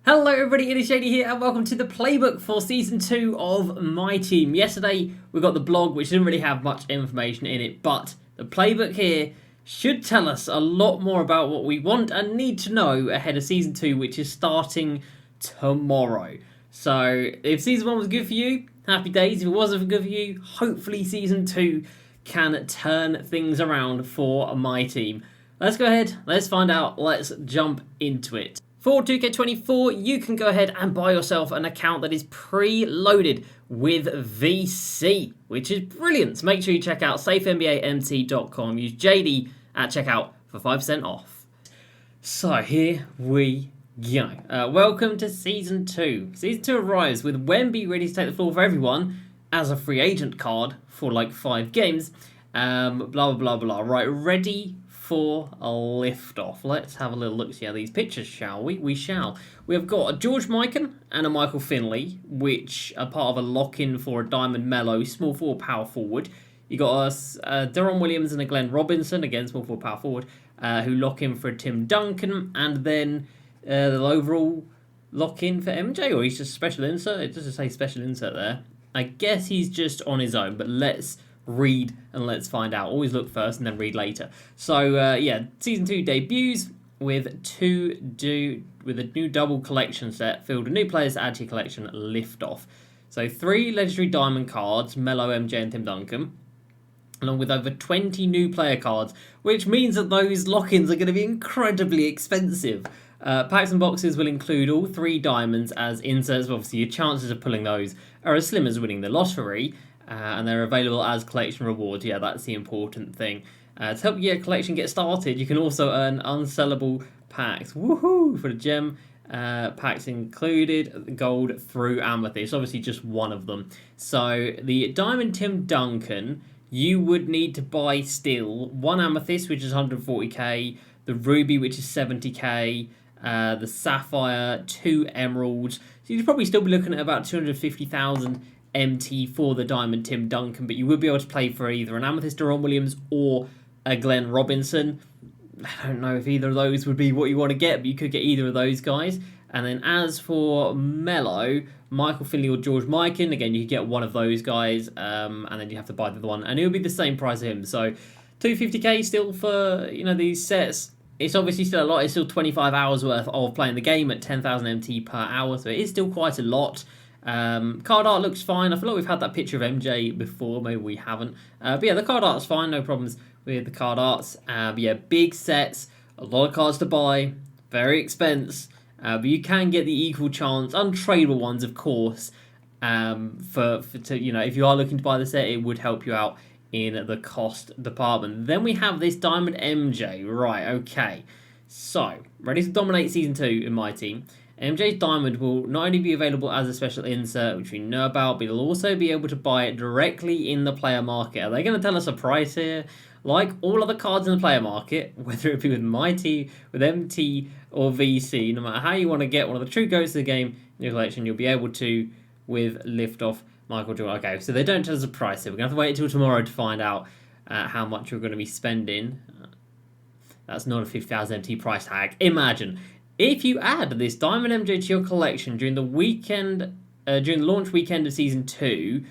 Hello everybody, it is JD here and welcome to the playbook for Season 2 of My Team. Yesterday we got the blog which didn't really have much information in it, but the playbook here should tell us a lot more about what we want and need to know ahead of Season 2, which is starting tomorrow. So if Season 1 was good for you, happy days. If it wasn't good for you, hopefully Season 2 can turn things around for My Team. Let's go ahead, let's find out, let's jump into it. For 2K24, you can go ahead and buy yourself an account that is pre-loaded with VC, which is brilliant. So make sure you check out safenbamt.com. Use JD at checkout for 5% off. So here we go. Welcome to Season 2. Season 2 arrives with Wemby ready to take the floor for everyone as a free agent card for like 5 games. Blah, blah, blah, blah. Right, ready for a liftoff. Let's have a little look see at these pictures, shall we? We shall. We have got a George Mikan and a Michael Finley, which are part of a lock-in for a Diamond Mello, small forward, power forward. You got a Deron Williams and a Glenn Robinson, again small forward, power forward, who lock in for a Tim Duncan, and then the overall lock-in for MJ, or he's just special insert. It doesn't say special insert there. I guess he's just on his own, but let's read and let's find out. Always look first and then read later. So yeah, Season 2 debuts with a new double collection set filled with new players to add to your collection. Liftoff. So 3 legendary diamond cards, Melo, MJ and Tim Duncan, along with over 20 new player cards, which means that those lock-ins are going to be incredibly expensive. Packs and boxes will include all 3 diamonds as inserts. Obviously your chances of pulling those are as slim as winning the lottery. And they're available as collection rewards. Yeah, that's the important thing. To help your collection get started, you can also earn unsellable packs. Woohoo! For the gem packs included, gold through amethyst. Obviously just one of them. So the Diamond Tim Duncan, you would need to buy still 1 amethyst, which is 140k, the ruby, which is 70k, the sapphire, 2 emeralds. So you'd probably still be looking at about 250,000 MT for the Diamond Tim Duncan, but you would be able to play for either an Amethyst Deron Williams or a Glenn Robinson. I don't know if either of those would be what you want to get, but you could get either of those guys. And then as for Melo, Michael Finley or George Mikan, again, you could get one of those guys, and then you have to buy the other one, and it would be the same price as him. So 250k still for, you know, these sets. It's obviously still a lot. It's still 25 hours worth of playing the game at 10,000 MT per hour, so it is still quite a lot. Card art looks fine. I feel like we've had that picture of MJ before, maybe we haven't. But yeah, the card art's fine, no problems with the card arts. But yeah, big sets, a lot of cards to buy, very expensive. But you can get the equal chance, untradeable ones, of course. To you know, if you are looking to buy the set, it would help you out in the cost department. Then we have this Diamond MJ. Right, okay. So, ready to dominate Season 2 in My Team. MJ's Diamond will not only be available as a special insert, which we know about, but you'll also be able to buy it directly in the player market. Are they going to tell us a price here? Like all other cards in the player market, whether it be with MyTeam, with MT, or VC, no matter how you want to get one of the true goats of the game in your collection, you'll be able to with Liftoff Michael Jordan. Okay, so they don't tell us a price here. We're going to have to wait until tomorrow to find out how much you're going to be spending. That's not a 50,000 MT price tag. Imagine if you add this Diamond MJ to your collection during the weekend, during the launch weekend of Season 2,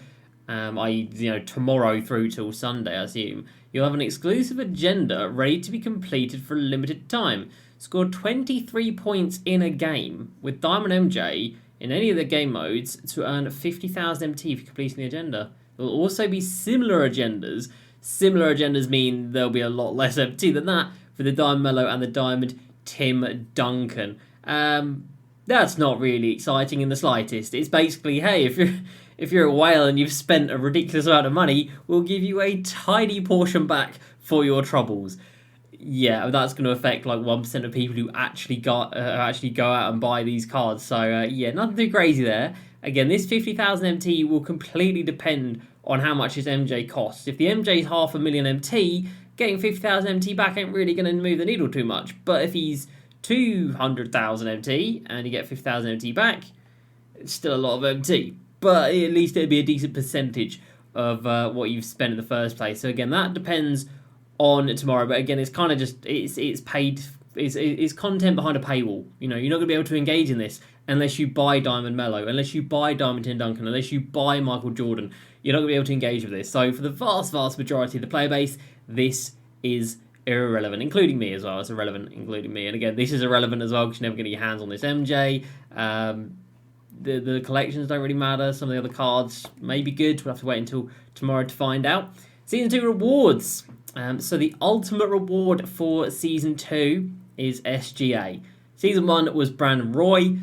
i.e., you know, tomorrow through till Sunday, I assume, you'll have an exclusive agenda ready to be completed for a limited time. Score 23 points in a game with Diamond MJ in any of the game modes to earn 50,000 MT for completing the agenda. There will also be similar agendas. Similar agendas mean there'll be a lot less MT than that for the Diamond Mello and the Diamond Tim Duncan. That's not really exciting in the slightest. It's basically, hey, if you're a whale and you've spent a ridiculous amount of money, we'll give you a tiny portion back for your troubles. Yeah, that's going to affect like 1% of people who actually go out and buy these cards. So yeah, nothing too crazy there. Again, this 50,000 MT will completely depend on how much his MJ costs. If the MJ is 500,000 MT, getting 50,000 MT back ain't really going to move the needle too much. But if he's 200,000 MT and you get 50,000 MT back, it's still a lot of MT. But at least it'd be a decent percentage of what you've spent in the first place. So again, that depends on tomorrow. But again, it's kind of just, it's paid, it's content behind a paywall. You know, you're not going to be able to engage in this unless you buy Diamond Mello, unless you buy Diamond Tim Duncan, unless you buy Michael Jordan. You're not going to be able to engage with this. So for the vast majority of the player base, this is irrelevant, including me as well. It's irrelevant, including me. And again, this is irrelevant as well because you're never going to get your hands on this MJ. The collections don't really matter. Some of the other cards may be good. We'll have to wait until tomorrow to find out. Season 2 rewards. So the ultimate reward for Season 2 is SGA. Season 1 was Brandon Roy.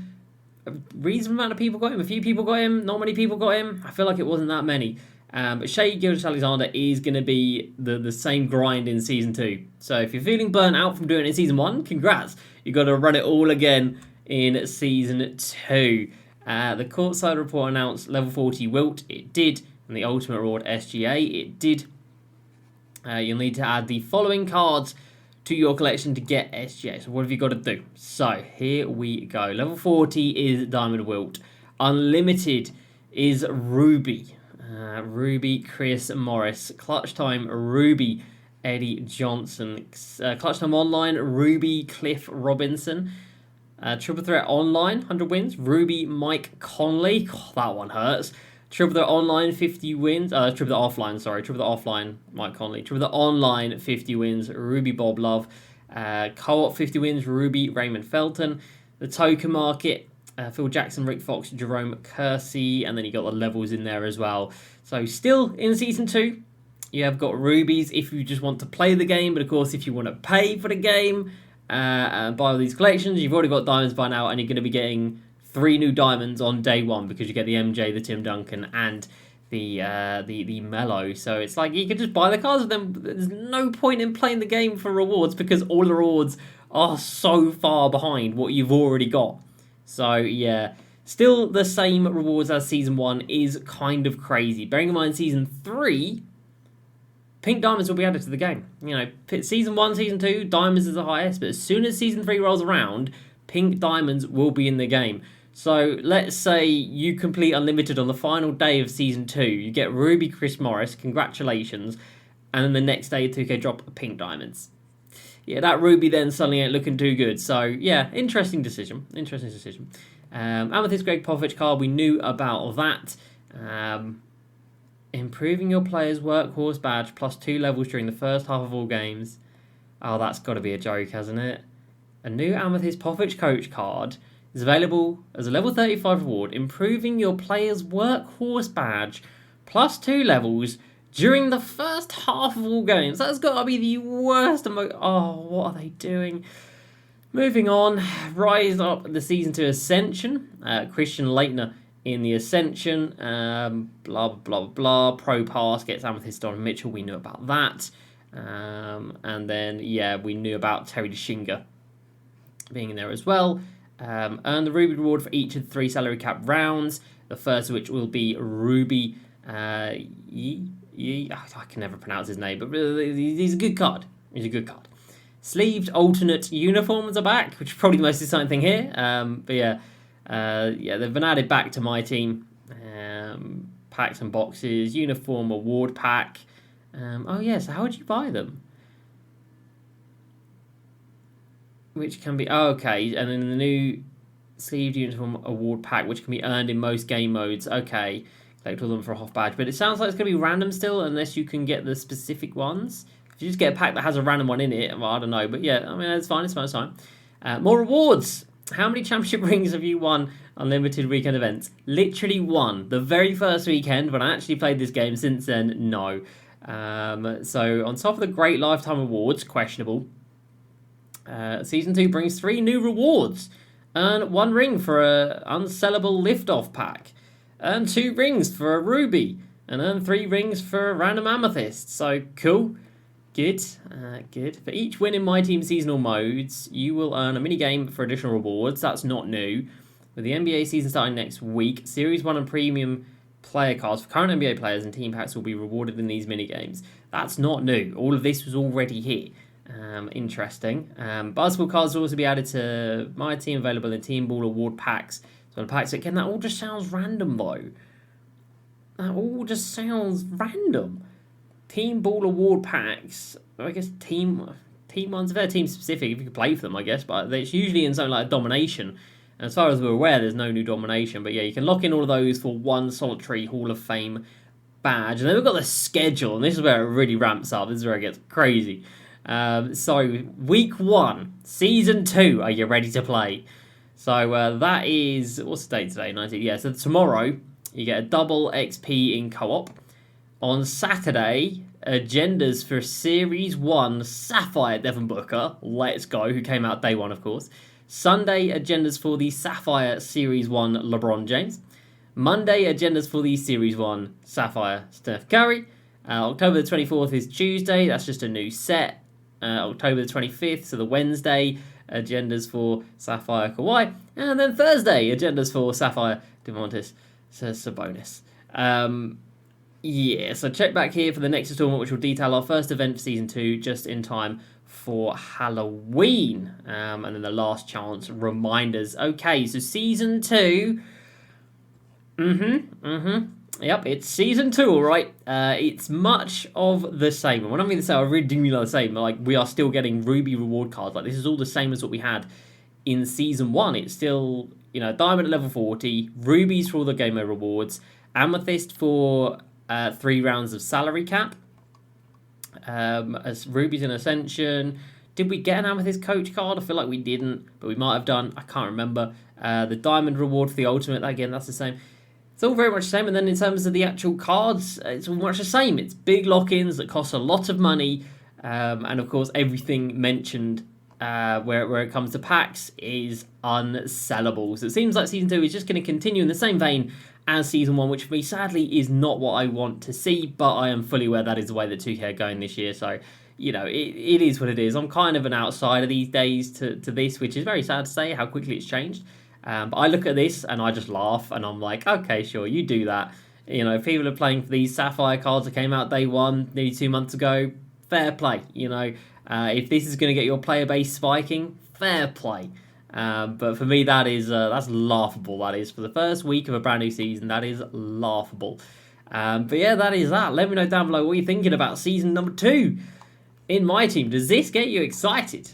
A reasonable amount of people got him. A few people got him. Not many people got him. I feel like it wasn't that many. But Shai Gilgeous-Alexander is going to be the same grind in Season 2. So if you're feeling burnt out from doing it in Season 1, congrats. You've got to run it all again in Season 2. The courtside report announced level 40 Wilt. It did. And the ultimate reward SGA. It did. You'll need to add the following cards to your collection to get SGA. So what have you got to do? So here we go. Level 40 is Diamond Wilt. Unlimited is Ruby. Ruby Chris Morris. Clutch Time Ruby Eddie Johnson. Clutch Time Online Ruby Cliff Robinson. Triple Threat Online 100 wins Ruby Mike Conley. God, that one hurts. Triple Threat Online 50 wins. Triple Threat Offline, sorry. Triple Threat Offline, Mike Conley. Triple Threat Online 50 wins, Ruby Bob Love. Co-op 50 wins, Ruby Raymond Felton. The token market, Phil Jackson, Rick Fox, Jerome Kersey. And then you got the levels in there as well. So still in Season 2, you have got rubies if you just want to play the game. But of course, if you want to pay for the game and buy all these collections, you've already got diamonds by now. And you're going to be getting 3 new diamonds on day 1 because you get the MJ, the Tim Duncan, and the Mellow. So it's like you can just buy the cards with them. There's no point in playing the game for rewards because all the rewards are so far behind what you've already got. So yeah, still the same rewards as Season 1 is kind of crazy. Bearing in mind Season 3, pink diamonds will be added to the game. You know, Season 1, Season 2, diamonds is the highest, but as soon as Season 3 rolls around, pink diamonds will be in the game. So let's say you complete Unlimited on the final day of Season 2. You get Ruby Chris Morris, congratulations. And then the next day, 2K drop pink diamonds. Yeah, that Ruby then suddenly ain't looking too good. So yeah, interesting decision. Amethyst Greg Popovich card, we knew about that. Improving your player's workhorse badge plus 2 levels during the first half of all games. Oh, that's got to be a joke, hasn't it? A new Amethyst Popovich coach card is available as a level 35 reward, improving your player's workhorse badge plus 2 levels during the first half of all games. That's got to be the worst. Oh, what are they doing? Moving on, rise up the Season 2 Ascension. Christian Leitner in the Ascension. Blah, blah, blah. Pro Pass gets Amethyst Don Mitchell. We knew about that. And then, yeah, we knew about Terry DeShinga being in there as well. Earn the Ruby reward for each of the 3 salary cap rounds. The first of which will be Ruby. I can never pronounce his name, but he's a good card. Sleeved alternate uniforms are back, which is probably the most exciting thing here. But yeah, they've been added back to my team. Packs and boxes, uniform award pack. So how would you buy them? Which can be okay, and then the new sleeved uniform award pack, which can be earned in most game modes. Okay, collect all of them for a half badge, but it sounds like it's going to be random still, unless you can get the specific ones. If you just get a pack that has a random one in it, well, I don't know, but yeah, I mean, it's fine. More rewards. How many championship rings have you won on limited weekend events? Literally 1. The very first weekend when I actually played this game. Since then, no. So on top of the great lifetime awards, questionable. Season 2 brings 3 new rewards. Earn 1 ring for a unsellable liftoff pack. Earn 2 rings for a ruby. And earn 3 rings for a random amethyst. So, cool. Good. For each win in My Team seasonal modes, you will earn a minigame for additional rewards. That's not new. With the NBA season starting next week, Series 1 and Premium player cards for current NBA players and team packs will be rewarded in these minigames. That's not new. All of this was already here. Interesting. Basketball cards will also be added to My Team, available in Team Ball award packs. So packs, again, that all just sounds random though. Team Ball award packs. I guess team ones, if they're team specific, if you can play for them, I guess. But it's usually in something like a domination And as far as we're aware, there's no new domination. But yeah, you can lock in all of those for one solitary Hall of Fame badge. And then we've got the schedule, and this is where it really ramps up. This is where it gets crazy. So, week 1, season 2, are you ready to play? So, that is, what's the date today? 19th. Yeah, so tomorrow, you get a double XP in co-op. On Saturday, agendas for Series 1 Sapphire Devin Booker, let's go, who came out day 1, of course. Sunday, agendas for the Sapphire Series 1 LeBron James. Monday, agendas for the Series 1 Sapphire Steph Curry. October the 24th is Tuesday, that's just a new set. October the 25th, so the Wednesday, agendas for Sapphire Kawhi. And then Thursday, agendas for Sapphire Demontis Sabonis. Yeah, so check back here for the next installment, which will detail our first event for Season 2, just in time for Halloween. And then the last chance reminders. Okay, so Season 2... Yep, it's Season 2, alright. It's much of the same. And when I mean the same, I really do mean the same. Like, we are still getting Ruby reward cards. Like, this is all the same as what we had in Season 1. It's still, you know, Diamond at level 40, Rubies for all the Game Mode rewards, Amethyst for 3 rounds of salary cap, as Rubies in Ascension. Did we get an Amethyst coach card? I feel like we didn't, but we might have done. I can't remember. The Diamond reward for the Ultimate, again, that's the same. It's all very much the same, and then in terms of the actual cards, it's all much the same. It's big lock-ins that cost a lot of money, and of course everything mentioned where it comes to packs is unsellable. So it seems like Season 2 is just going to continue in the same vein as Season 1, which for me, sadly, is not what I want to see, but I am fully aware that is the way that 2K are going this year, so, you know, it is what it is. I'm kind of an outsider these days to this, which is very sad to say how quickly it's changed. But I look at this and I just laugh and I'm like, okay, sure, you do that. You know, people are playing for these Sapphire cards that came out day 1, nearly 2 months ago. Fair play, you know. If this is going to get your player base spiking, fair play. But for me, that's laughable. That is for the first week of a brand new season. That is laughable. But yeah, that is that. Let me know down below what you're thinking about season number 2 in my team. Does this get you excited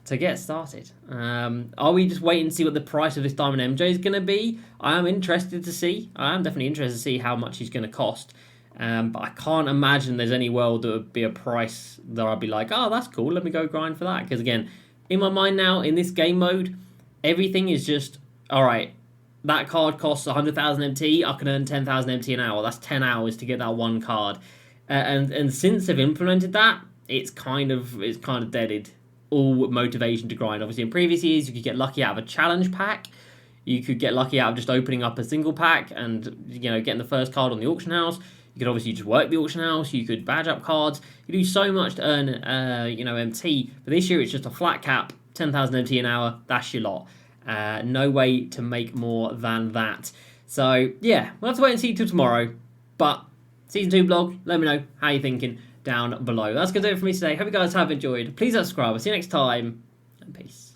to get started? Are we just waiting to see what the price of this Diamond MJ is going to be? I am interested to see. I am definitely interested to see how much he's going to cost. But I can't imagine there's any world that would be a price that I'd be like, oh, that's cool, let me go grind for that. Because again, in my mind now, in this game mode, everything is just, alright, that card costs 100,000 MT, I can earn 10,000 MT an hour. That's 10 hours to get that one card. And since they've implemented that, it's kind of deaded all motivation to grind. Obviously, in previous years, you could get lucky out of a challenge pack. You could get lucky out of just opening up a single pack and, you know, getting the first card on the auction house. You could obviously just work the auction house. You could badge up cards. You do so much to earn, you know, MT. But this year, it's just a flat cap, 10,000 MT an hour. That's your lot. No way to make more than that. So, yeah, we'll have to wait and see till tomorrow. But, Season 2 vlog, let me know how you're thinking down below. That's going to do it for me today. Hope you guys have enjoyed. Please subscribe. I'll see you next time. And peace.